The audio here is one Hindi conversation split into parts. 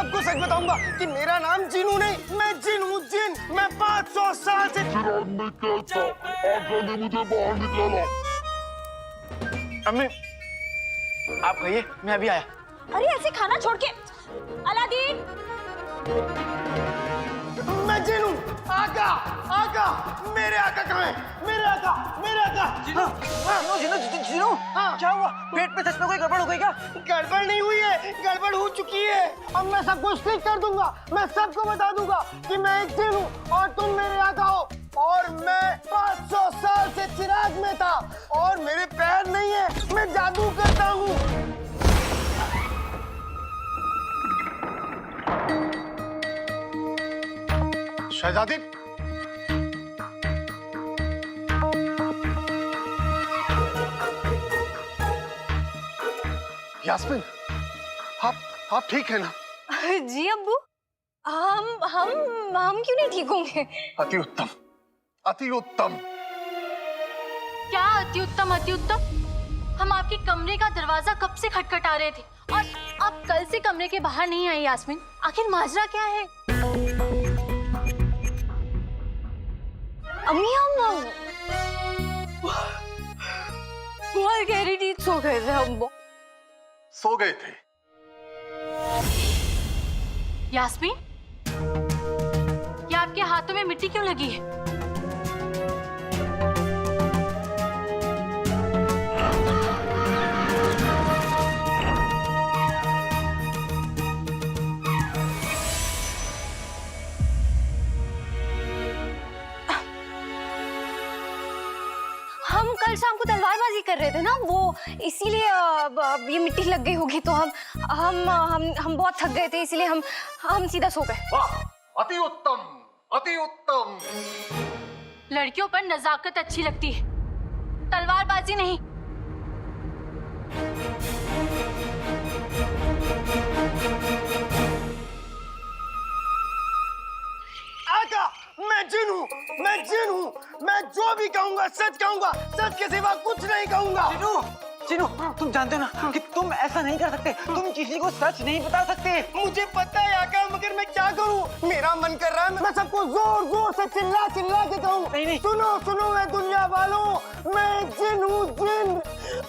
सबको सच बताऊंगा कि मेरा नाम जीनू नहीं, मैं जिन हूँ, जिन। मैं 500 साल से चिराग में क्या था? आका ने मुझे बाहर निकाला। अम्मी आप कहिए, मैं अभी आया। अरे ऐसे खाना छोड़ के अलादीन। मैं जिन हूँ। आका, आका, मेरे आका कहाँ है? मेरे आका, मेरे आका। जिनू जिनू जिनू हाँ। क्या हुआ? पेट में सच में कोई गड़बड़ हो गई क्या? गड़बड़ नहीं हुई है, गड़बड़ हो चुकी है। अब मैं सबको ठीक कर दूंगा, मैं सबको बता दूंगा कि मैं एक जिन हूँ और तुम मेरे आका हो। और मैं 500 साल से चिराग में था और मेरे पैर नहीं है, मैं जादू करता हूँ। शहजादी, यास्मीन, आप ठीक है ना? जी अब्बू, हम क्यों नहीं ठीक होंगे? अति उत्तम, अति उत्तम। क्या अति उत्तम, अति उत्तम? हम आपके कमरे का दरवाजा कब से खटखटा रहे थे और आप कल से कमरे के बाहर नहीं आई यास्मीन। आखिर माजरा क्या है? अम्मी हम बहुत गहरी नींद सो गए थे हम। सो गए थे? यास्मीन, क्या आपके हाथों में मिट्टी क्यों लगी है? हम कल शाम को तलवारबाजी कर रहे थे ना, वो इसीलिए अब ये मिट्टी लग गई होगी। तो हम बहुत थक गए थे, इसीलिए हम सीधा सो गए। वाह, अति उत्तम, अति उत्तम। लड़कियों पर नजाकत अच्छी लगती है, तलवारबाजी नहीं। आका, मैं जिन हूँ, मैं जिन हूँ। मैं जो भी कहूँगा सच कहूँगा, सच के सिवा कुछ नहीं कहूँगा। जिनू जिनू तुम जानते हो ना कि तुम ऐसा नहीं कर सकते, तुम किसी को सच नहीं बता सकते। मुझे पता है आका, मगर मैं क्या करूँ? मेरा मन कर रहा है मैं सबको जोर जोर से चिल्ला चिल्ला के कहूँ, नहीं। सुनो सुनो मैं दुनिया वालों, मैं जिन हूँ, जिन।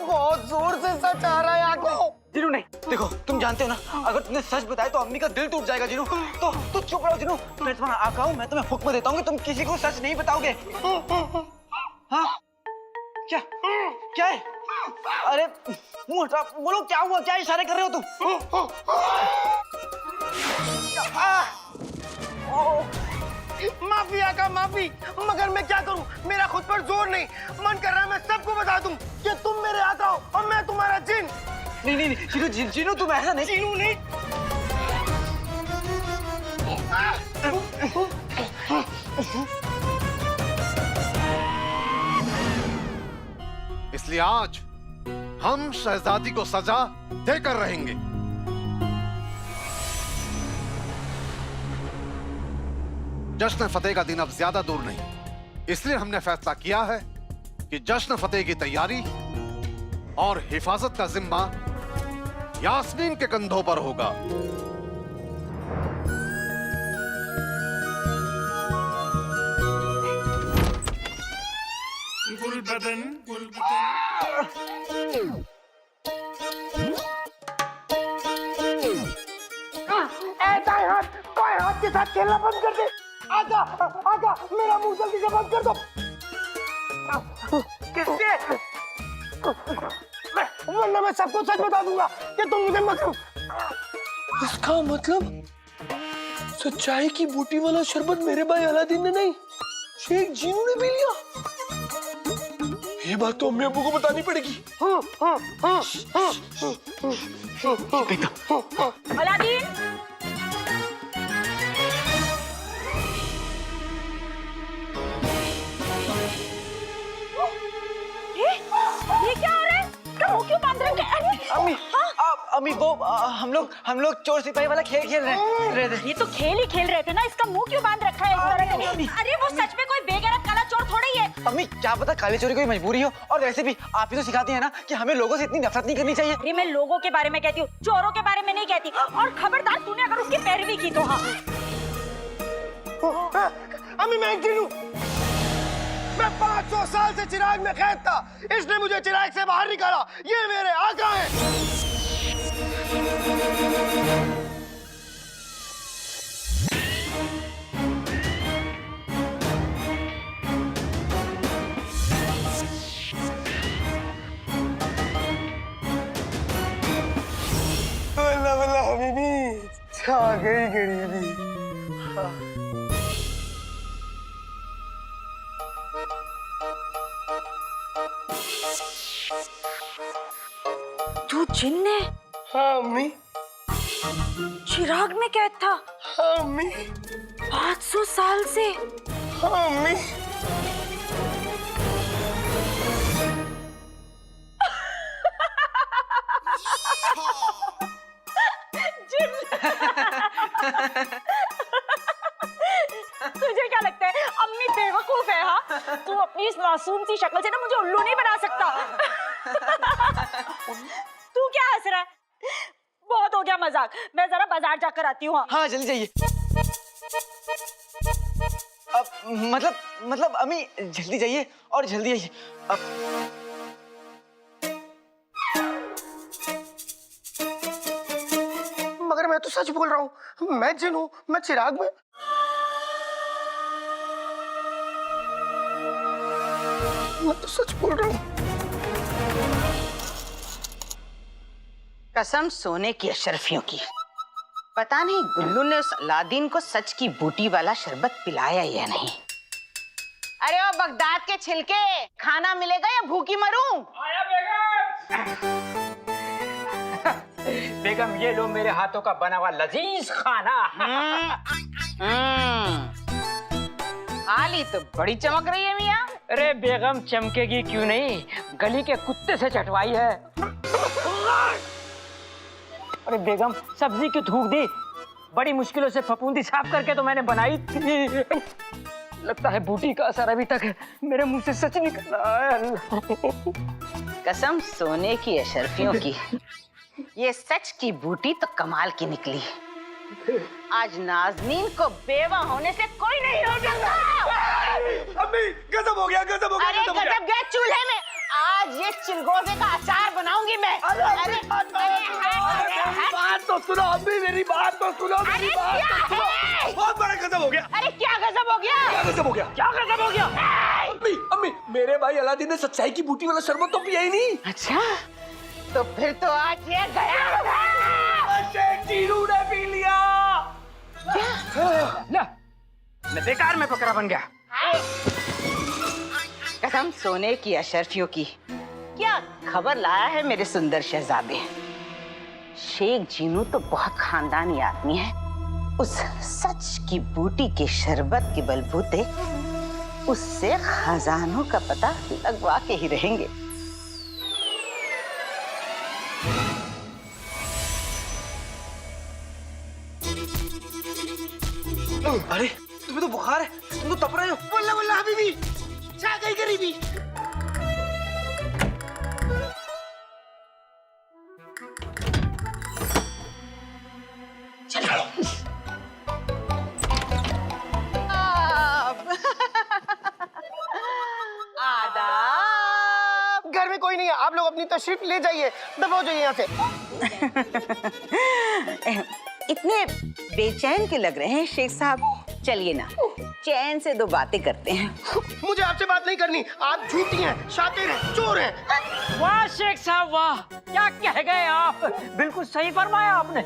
बहुत जोर से सच आ रहा है आका। जिनू नहीं, देखो तुम जानते हो ना, अगर तुमने सच बताया तो अम्मी का दिल टूट जाएगा। जिनू तो चुप रहो। जिनू, मैं तुम्हारा आका हूँ, मैं तुम्हें हुक्म देता हूँ कि तुम किसी को सच नहीं बताओगे। हाँ क्या क्या है? अरे मुंह हटा, बोलो क्या हुआ? क्या इशारे कर रहे हो तुम? माफी आका, माफी, मगर मैं क्या करूं? मेरा खुद पर जोर नहीं। मन कर रहा है मैं सबको बता दूं कि तुम मेरे आका हो और मैं तुम्हारा जिन। नहीं जिनू जिनू तुम ऐसा नहीं। जिनू नहीं। इसलिए आज हम शहजादी को सजा देकर रहेंगे। जश्न फतेह का दिन अब ज्यादा दूर नहीं, इसलिए हमने फैसला किया है कि जश्न फतेह की तैयारी और हिफाजत का जिम्मा यास्मीन के कंधों पर होगा। ऐसा हाथ, कोई हाथ के साथ खेलना बंद कर दे। आका, आका, मेरा मुंह जल्दी से बंद कर दो। किससे? वरना मैं सबको सच बता दूंगा कि तुम मुझे मत। इसका मतलब सच्चाई की बूटी वाला शरबत मेरे भाई अलादीन ने नहीं, शेख जीनू ने पी लिया। ये बात तो अम्मी अब्बू को बतानी पड़ेगी। अलादीन, ये क्या हो रहा है? इसका मुंह क्यों बांध रखे? अम्मी अम्मी वो हम लोग चोर सिपाही वाला खेल खेल रहे थे। ये तो खेल ही खेल रहे थे ना, इसका मुंह क्यों बांध रखा है इस तरह से? अरे वो सच में कोई बेगैरत काला चोर थोड़ा ही है। अम्मी क्या पता काली चोरी कोई मजबूरी हो, और वैसे भी आप ही तो सिखाती हैं ना कि हमें लोगों से इतनी नफरत नहीं करनी चाहिए। अरे मैं लोगों के बारे में कहती हूँ, चोरों के बारे में नहीं कहती। और खबरदार तूने अगर उसकी पैरवी की तो हाँ। अम्मी मैं एक जिन हूँ। मैं 500 साल से चिराग में कैद था, इसने मुझे चिराग से बाहर निकाला। ये मेरे आका हैं। बल्ला बल्ला हबीबी, छा गई गरीबी। तू जिन है? हाँ अम्मी। चिराग में कैद था? हाँ अम्मी। 500 साल से? हाँ अम्मी। तुझे क्या लगता है अम्मी बेवकूफ है? हाँ, तू अपनी इस मासूम सी शक्ल से ना मुझे उल्लू नहीं बना सकता। तू क्या हंस रहा है? बहुत हो गया मजाक, मैं जरा बाजार जाकर आती हूँ। हाँ जल्दी जाइए। अब मतलब अम्मी जल्दी जाइए और जल्दी आइए। अब मगर मैं तो सच बोल रहा हूँ, मैं जिन हूँ, मैं चिराग में। मैं तो सच बोल रहा हूँ। कसम सोने की अशरफियों की, पता नहीं गुल्लू ने उस अलादीन को सच की बूटी वाला शरबत पिलाया या नहीं। अरे ओ बगदाद के छिलके, खाना मिलेगा या भूखी मरूं? आया बेगम, ये लो मेरे हाथों का बना हुआ लजीज खाना। आली तो बड़ी चमक रही है मियाँ। अरे बेगम चमकेगी क्यों नहीं, गली के कुत्ते से चटवाई है। अरे बेगम सब्जी क्यों थूक दी, बड़ी मुश्किलों से फफूंदी साफ करके तो मैंने बनाई थी। लगता है बूटी का असर अभी तक मेरे मुंह से सच निकल रहा है। कसम सोने की अशरफियों की, ये सच की बूटी तो कमाल की निकली। आज नाज़नीन को बेवा होने से कोई नहीं रोकेगा। अम्मी गजब हो गया, गजब हो गया। अरे गजब गया चूल्हे में। आज ये चिलगोजे का अचार बनाऊंगी मैं। अरे बात तो सुनो अम्मी, मेरी बात तो सुनो, मेरी बात तो सुनो। बहुत बड़ा गजब हो गया। अरे क्या गजब हो गया? क्या गजब हो गया? क्या गजब हो गया? अम्मी अम्मी, मेरे भाई अलादीन ने सच्चाई की बूटी वाला शरबत तो पिया ही नहीं। अच्छा, तो फिर तो आज ये गया। शेख जीनू ने पी लिया। ला, मैं बेकार में बकरा बन गया। कसम सोने की अशरफियों की, क्या खबर लाया है मेरे सुंदर शहजादे। शेख जीनू तो बहुत खानदानी आदमी है। उस सच की बूटी के शरबत के बलबूते उससे खजानों का पता लगवा के ही रहेंगे। अरे तुम्हें तो बुखार है, तुम तो तप रहे हो। बल्ला बल्ला हबीबी, छा गई गरीबी। आदाब। घर में कोई नहीं है, आप लोग अपनी तशरीफ ले जाइए, दफा हो जाइए यहाँ से। इतने बेचैन के लग रहे हैं शेख साहब, चलिए ना चैन से दो बातें करते हैं। मुझे आपसे बात नहीं करनी, आप झूठी हैं, शातिर हैं, चोर हैं। वाह शेख साहब वाह, क्या कह गए आप, बिल्कुल सही फरमाया आपने।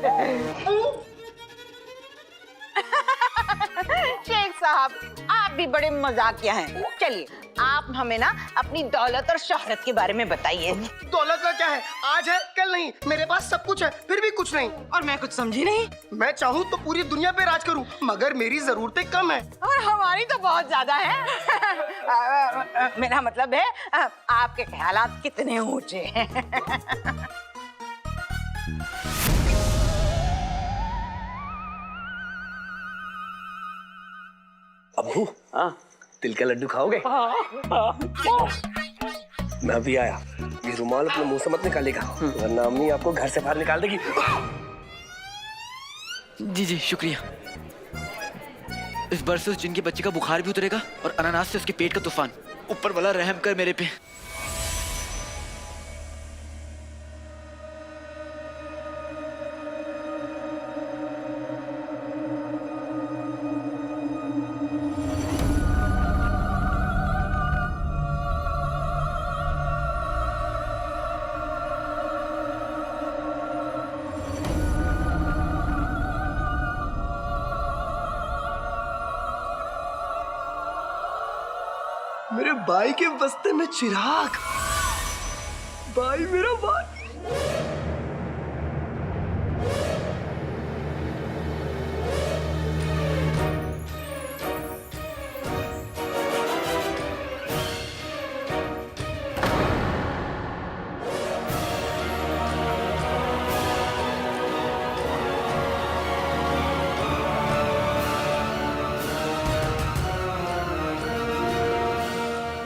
शेख साहब आप भी बड़े मजाकिया हैं। चलिए आप हमें ना अपनी दौलत और शोहरत के बारे में बताइए। दौलत का क्या है, आज है कल नहीं। मेरे पास सब कुछ है फिर भी कुछ नहीं। और मैं कुछ समझी नहीं। मैं चाहूँ तो पूरी दुनिया पे राज करूँ, मगर मेरी जरूरतें कम है। और हमारी तो बहुत ज्यादा है। मेरा मतलब है आपके ख्यालात कितने ऊंचे हैं। अब्बू, तिल का लड्डू खाओगे? मैं अभी आया। ये रुमाल अपने मुंह से मत निकालेगा, वरना अम्मी आपको घर से बाहर निकाल देगी। जी जी शुक्रिया। इस बार से उस जिन के बच्चे का बुखार भी उतरेगा और अनानास से उसके पेट का तूफान। ऊपर वाला रहम कर मेरे पे। मेरे भाई के बस्ते में चिराग। भाई मेरा भाई।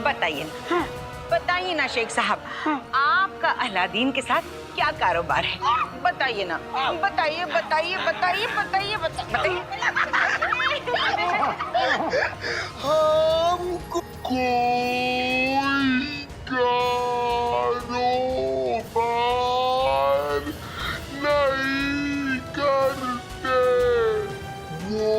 बताइए ना, बताइए ना शेख साहब, आपका अलादीन के साथ क्या कारोबार है? बताइए ना, बताइए बताइए बताइए बताइए बताइए। हमको कोई कारोबार नहीं करते, वो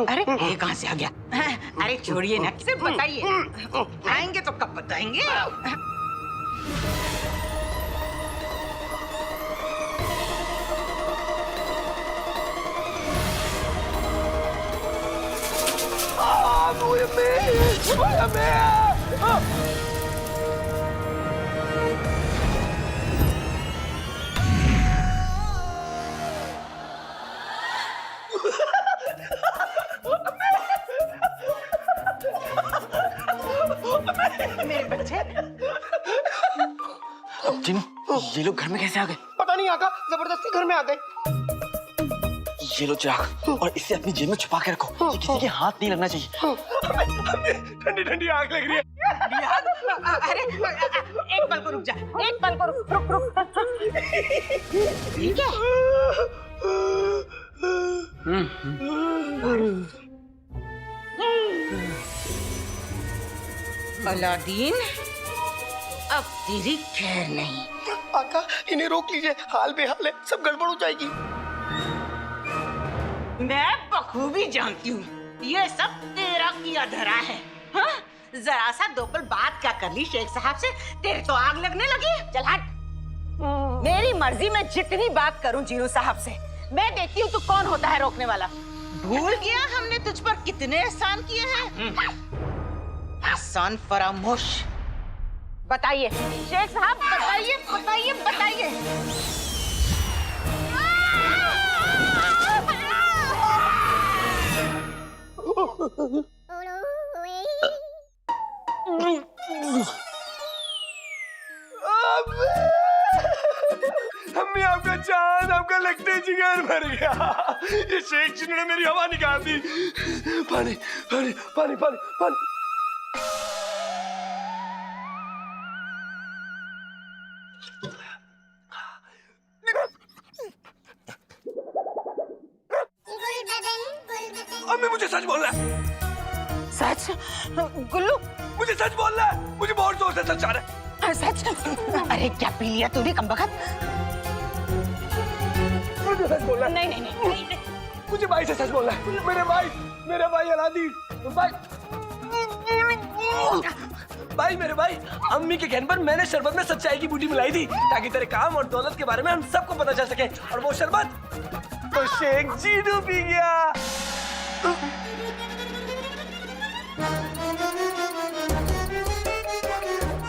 अरे ये कहाँ से आ गया? अरे छोड़िए ना, सिर्फ बताइए। आएंगे तो कब बताएंगे? मेरे बच्चे। जिन, ये लोग घर में कैसे आ गए? पता नहीं आका, जबरदस्ती घर में आ गए। ये लो चिराग, और इसे अपनी जेब में छुपा के रखो। ये किसी के हाथ नहीं लगना चाहिए। ठंडी ठंडी आग लग रही है। अरे एक पल को रुक जा, एक पल को रुक रुक रुक। ठीक है। अलादीन, अब तेरी खैर नहीं। आका इन्हें रोक लीजिए, हाल बेहाल है, सब गड़बड़ हो जाएगी। मैं बखूबी जानती हूँ ये सब तेरा किया धरा है। हाँ? जरा सा दो पल बात क्या कर ली शेख साहब से, तेरे तो आग लगने लगी। चल हट। मेरी मर्जी में जितनी बात करूं जीनू साहब से, मैं देखती हूँ तू कौन होता है रोकने वाला। भूल गया हमने तुझ पर कितने एहसान किए हैं। एहसान फरामोश। बताइए शेख साहब, बताइए बताइए बताइए। अम्मी आपका चांद, आपका लगते जिगर भर गया। ये शेख जिन्होंने मेरी हवा निकाल दी। पानी पानी पानी पानी पानी। अम्मी मुझे सच बोलना है। सच? गुल्लू मुझे सच बोलना है, मुझे बहुत जोर से सच आ रहा है। सच? अरे क्या पी लिया तूने कमबख्त? मुझे सच बोलना है। नहीं नहीं नहीं, नहीं। मुझे भाई से सच बोलना है। मेरे भाई अलादीन भाई। भाई मेरे भाई, अम्मी के कहने पर मैंने शरबत में सच्चाई की बूटी मिलाई थी, ताकि तेरे काम और दौलत के बारे में हम सबको पता चल सके। और वो शरबत तो शेख जीनू पी गया।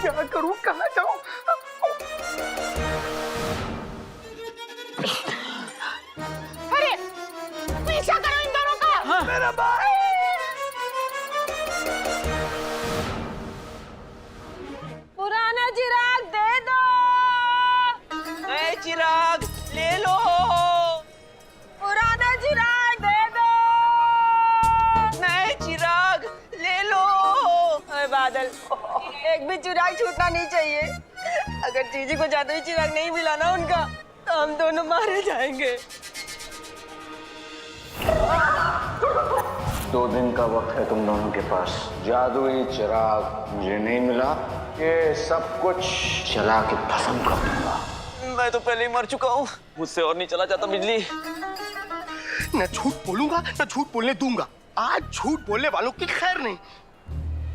क्या करूं, कहाँ जाऊं? अरे पीछा करो इन दोनों का। हाँ। मेरा भाई। पुराना चिराग दे दो। चिराग ले लो। बादल, एक भी चिराग छूटना नहीं चाहिए। अगर जीजी को जादुई चिराग नहीं मिला ना उनका, तो हम दोनों मारे जाएंगे। 2 दिन का वक्त है तुम दोनों के पास। जादुई चिराग मुझे नहीं मिला, ये सब कुछ जला के भस्म कर दूंगा। मैं तो पहले ही मर चुका हूँ, मुझसे और नहीं चला जाता बिजली। न झूठ बोलूंगा न झूठ बोलने दूंगा। आज झूठ बोलने वालों की खैर नहीं।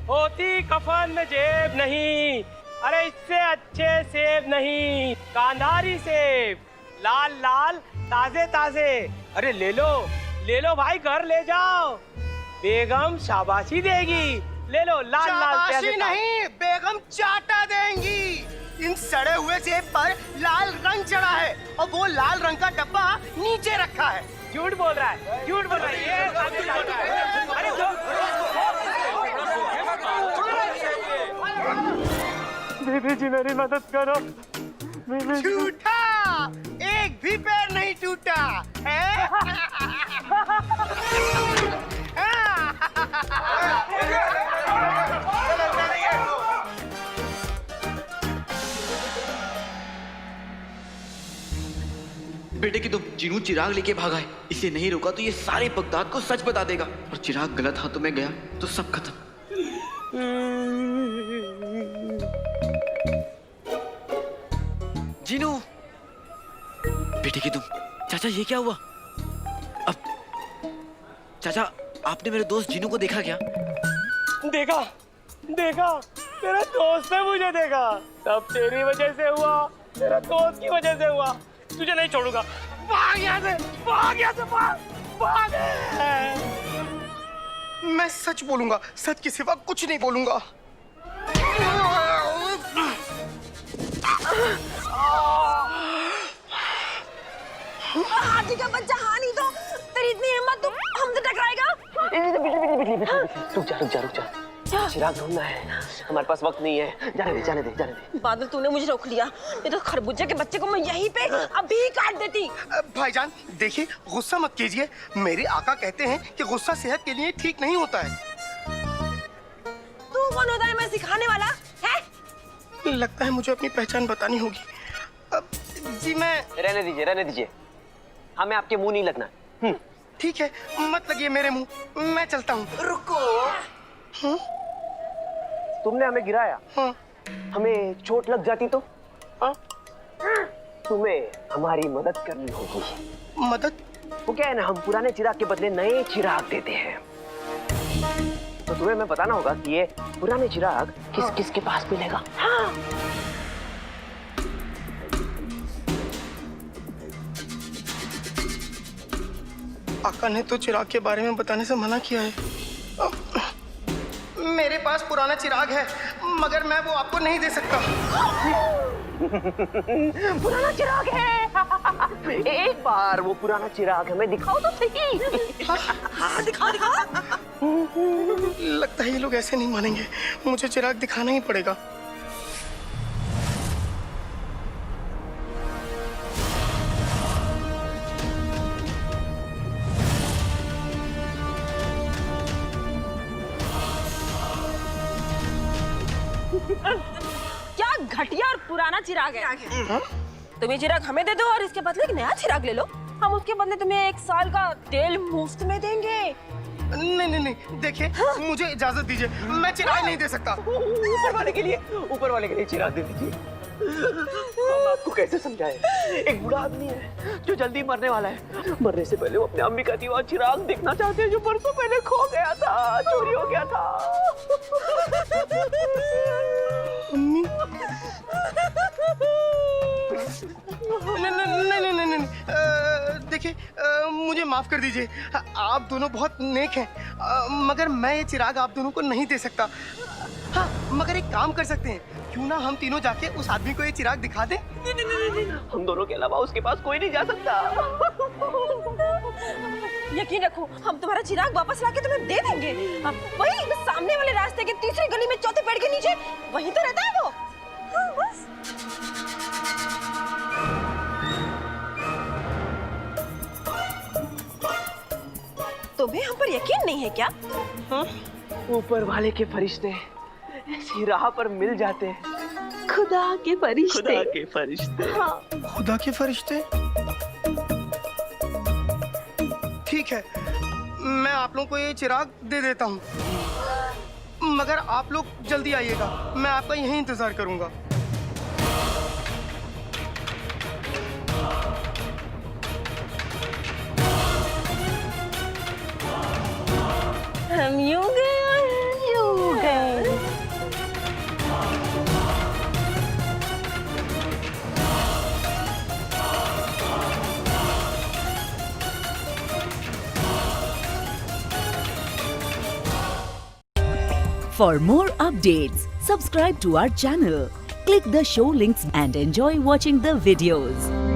होती कफन में जेब नहीं, अरे इससे अच्छे सेब नहीं, कांधारी सेब, लाल लाल ताजे ताजे। अरे ले लो भाई, घर ले जाओ, बेगम शाबाशी देगी। ले लो लाल लाल शाबाशी नहीं, बेगम चाटा देंगी। इन सड़े हुए सेब पर लाल रंग चढ़ा है और वो लाल रंग का डब्बा नीचे रखा है। झूठ बोल रहा है, झूठ बोल रहा है ये। बीबी जी मेरी मदद करो। झूठा, एक भी पैर नहीं टूटा है। बेटे की तो जीनू चिराग लेके भागा है, इसे नहीं रोका तो ये सारे बगदाद को सच बता देगा, और चिराग गलत हाथों में गया तो सब खत्म। जीनू, बेटे की तुम। चाचा ये क्या हुआ? अब चाचा, आपने मेरे दोस्त जीनू को देखा क्या? देखा, तेरा दोस्त ने मुझे देखा। सब तेरी वजह से हुआ, तेरा दोस्त की वजह से हुआ। तुझे नहीं छोड़ूंगा। भाग यहाँ से, भाग। मैं सच बोलूंगा, सच के सिवा कुछ नहीं बोलूंगा। हाथी का बच्चा हानि तो तेरी इतनी हिम्मत, तुम हमसे टकराएगा? रुक जा। चिराग ढूंढना है, हमारे पास वक्त नहीं है। जाने दे। बादल, तूने मुझे रोक लिया। ये तो खरबूजे के बच्चे को मैं यहीं पे अभी काट देती। भाईजान देखिए, गुस्सा मत कीजिए। मेरे आका कहते हैं कि गुस्सा सेहत के लिए ठीक नहीं होता है। तू कौन होता है मैं सिखाने वाला है? लगता है मुझे अपनी पहचान बतानी होगी। जी मैं। रहने दीजिए, हमें आपके मुंह नहीं लगना। ठीक है, मत लगिए मेरे मुंह, मैं चलता हूँ। रुको। तुमने हमें गिराया, हमें चोट लग जाती तो? तुम्हें हमारी मदद करनी होगी। मदद? वो क्या है ना, हम पुराने चिराग के बदले नए चिराग देते हैं। तो तुम्हें मैं बताना होगा कि ये पुराने चिराग किस के पास मिलेगा। आका ने तो चिराग के बारे में बताने से मना किया है। मेरे पास पुराना चिराग है, मगर मैं वो आपको नहीं दे सकता। पुराना चिराग है। एक बार वो पुराना चिराग हमें दिखाओ तो सही। हाँ, दिखा। लगता है ये लोग ऐसे नहीं मानेंगे, मुझे चिराग दिखाना ही पड़ेगा। क्या घटिया और पुराना चिराग है। तुम ये चिराग हमें दे दो और इसके बदले एक नया चिराग ले लो। हम उसके बदले तुम्हें 1 साल का तेल मुफ्त में देंगे। नहीं, देखिए मुझे इजाजत दीजिए, मैं चिराग नहीं दे सकता। ऊपर वाले के लिए चिराग दे दीजिए। हम आपको कैसे समझाएं? एक बूढ़ा आदमी है जो जल्दी मरने वाला है। मरने से पहले वो अपने अम्मी का दीवा चिराग देखना चाहते हैं जो बरसों पहले खो गया था, चोरी हो गया था। अम्मी? नहीं, देखिए मुझे माफ कर दीजिए। आप दोनों बहुत नेक हैं, मगर मैं ये चिराग आप दोनों को नहीं दे सकता। हाँ, मगर एक काम कर सकते हैं, क्यों ना हम तीनों जाके उस आदमी को ये चिराग दिखा दें? नहीं, हम दोनों के अलावा उसके पास कोई नहीं जा सकता। यकीन रखो, हम तुम्हारा चिराग वापस लाके तुम्हें दे देंगे। वही सामने वाले रास्ते के तीसरी गली में चौथे पेड़ के नीचे, वहीं तो रहता है वो। हाँ, बस। तुम्हें हम पर यकीन नहीं है क्या? ऊपर वाले के फरिश्ते ऐसी राह पर मिल जाते हैं। खुदा के फरिश्ते। खुदा के फरिश्ते। खुदा के फरिश्ते। ठीक है, मैं आप लोगों को ये चिराग दे देता हूँ, मगर आप लोग जल्दी आइएगा, मैं आपका यहीं इंतजार करूंगा। हम यूं गए यूं गए। For more updates, subscribe to our channel, click the show links and enjoy watching the videos.